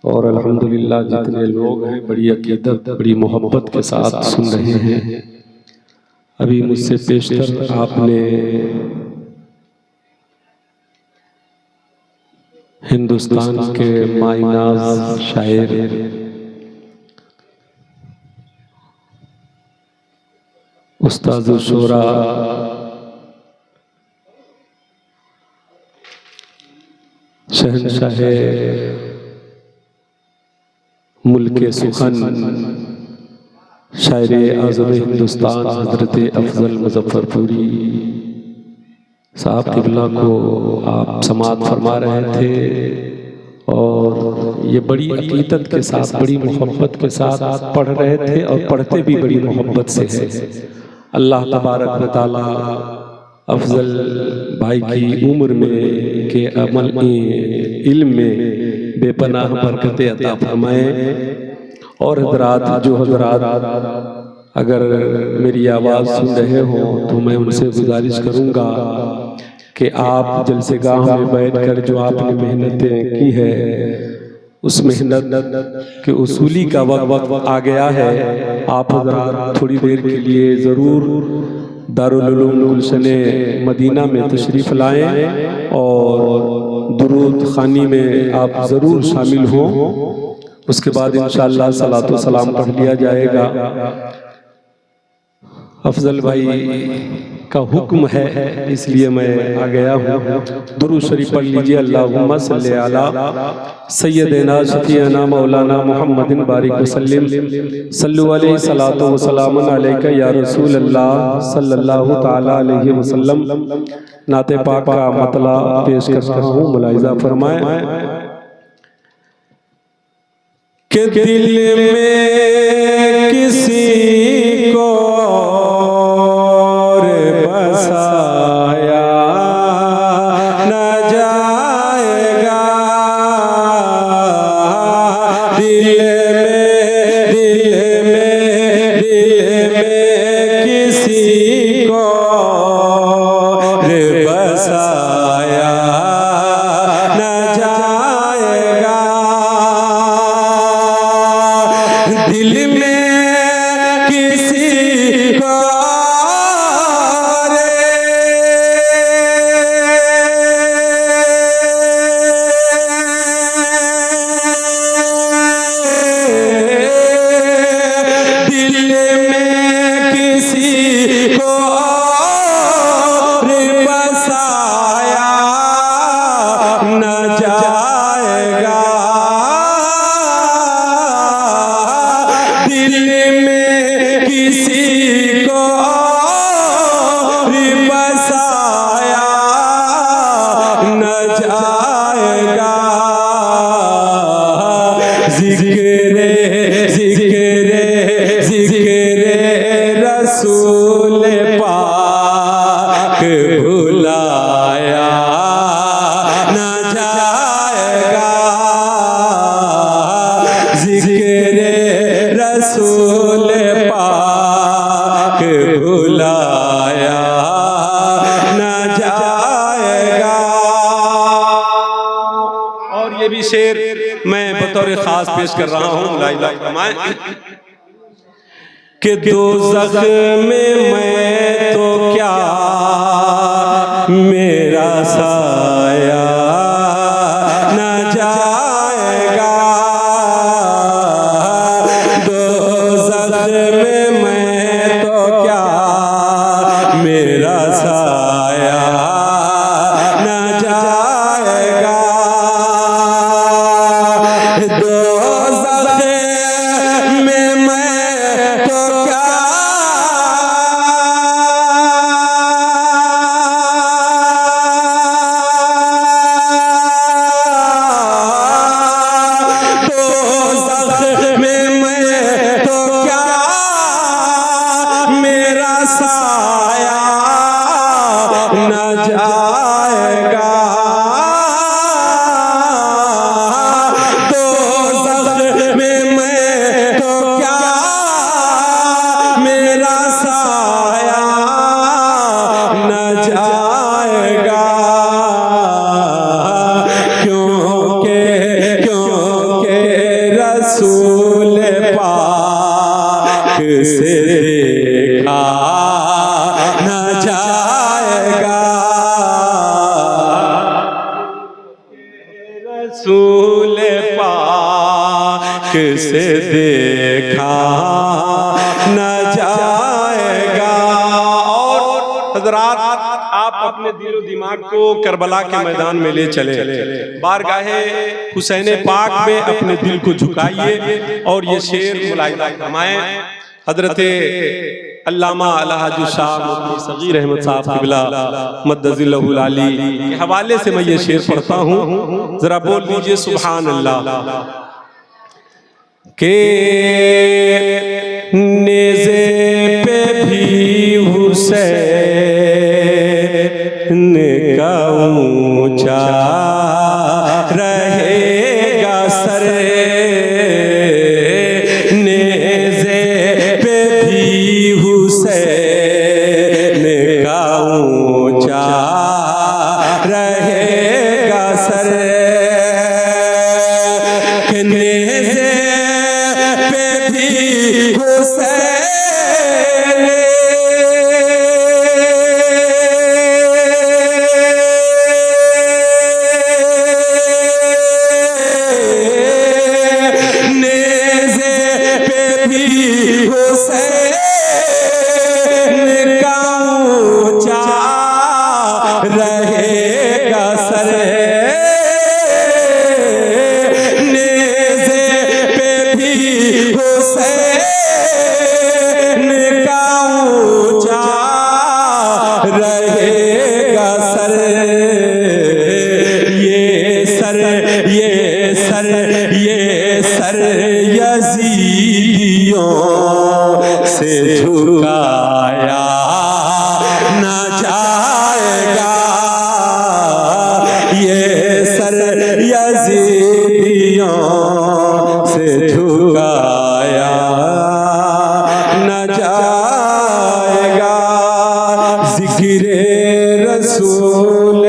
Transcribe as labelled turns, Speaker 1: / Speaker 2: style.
Speaker 1: और अल्हम्दुलिल्लाह जितने लोग हैं बड़ी अकीदत बड़ी मोहब्बत के साथ सुन रहे हैं। अभी मुझसे पेशतर आपने हिंदुस्तान के मायनाज शायर उस्ताद शोरा शहंशाह मुल्के सुखन शायर आज़म हिंदुस्तान हज़रत अफजल मुज़फ़्फ़रपुरी साहब क़िबला को आप समाअत फरमा रहे थे और ये बड़ी अक़ीदत के साथ बड़ी मोहब्बत के साथ आप पढ़ रहे थे और पढ़ते भी बड़ी मोहब्बत से है। अल्लाह तबारक व तआला अफजल भाई की उम्र में के अमल इल्म में बेपनाह बरकत अता फरमाए। और हज़रात जो हज़रात अगर मेरी आवाज़ सुन रहे हो तो मैं उनसे गुजारिश करूँगा कि आप जलसे गाह में बैठकर जो आपने मेहनतें की है उस मेहनत के उसूली का वक्त आ गया है। आप हज़रात थोड़ी देर के लिए ज़रूर दारुल उलूम गुलशन मदीना में तशरीफ़ लाएं और दुरूद ख़ानी में आप ज़रूर शामिल हों। उसके बाद इंशाअल्लाह सलातो सलाम पढ़ लिया जाएगा। अफजल भाई का हुक्म है इसलिए मैं आ गया हूँ। दुरूद शरीफ पढ़ लीजिए। अल्लाहुम्मा सल्ली अला सय्यदिना शफीअना मौलाना मुहम्मदिन बारिक वसल्लिम सल्लु अलैहि सलातो व सलामुन अलैका या रसूल अल्लाह सल्लल्लाहु तआला अलैहि वसल्लम। नाते पाक का मतला पेश करता हूँ, मुलाहिज़ा फरमाएं कि दिल में किसी को बसाया न जाएगा, दिल में किसी को बसाया न जाएगा, दिल में किसी को रसूल पाक भुलाया न जाएगा, ज़िक्र रसूल पाक भुलाया न जाएगा। और ये भी शेर मैं बतौर खास पेश कर रहा हूँ। ला इलाहा इल्लल्लाह कि दोज़ख में मैं तो क्या मेरा साया न जाएगा, दोज़ख में मैं तो क्या मेरा साया न जाएगा, दोज़ख में मैं तो साया न जाएगा, दोज़ख रसूल पाक से देखा न जाएगा, रसूल पाक से देखा न जाएगा। और हज़रात आप अपने दिलो दिमाग को करबला के मैदान में ले चले, बारगाहे हुसैन पाक में अपने दिल को झुकाइए और ये शेर मुलाहिज़ा फरमाएं। हज़रत अल्लामा अलहाज शाह मुफ्ती सगीर अहमद साहब क़िबला मद्दज़िल्लहुल आली के हवाले से मैं ये शेर पढ़ता हूँ, जरा बोल लीजिए सुभान अल्लाह। के नेज़े पे भी हुसैन का ऊंचा रहेगा सर, नेज़े पे भी हुसैन का ऊंचा रहेगा सर, नेज़े पे भी हुसैन रहेगा सर, नेज़े पे भी हुसैन का ऊंचा रहेगा सर, ये सर ये सर ये सर यज़ीदियों से झुकाया न जाएगा, ये सर यज़ीदियों से झुकाया न जाएगा। ज़िक्र रसूल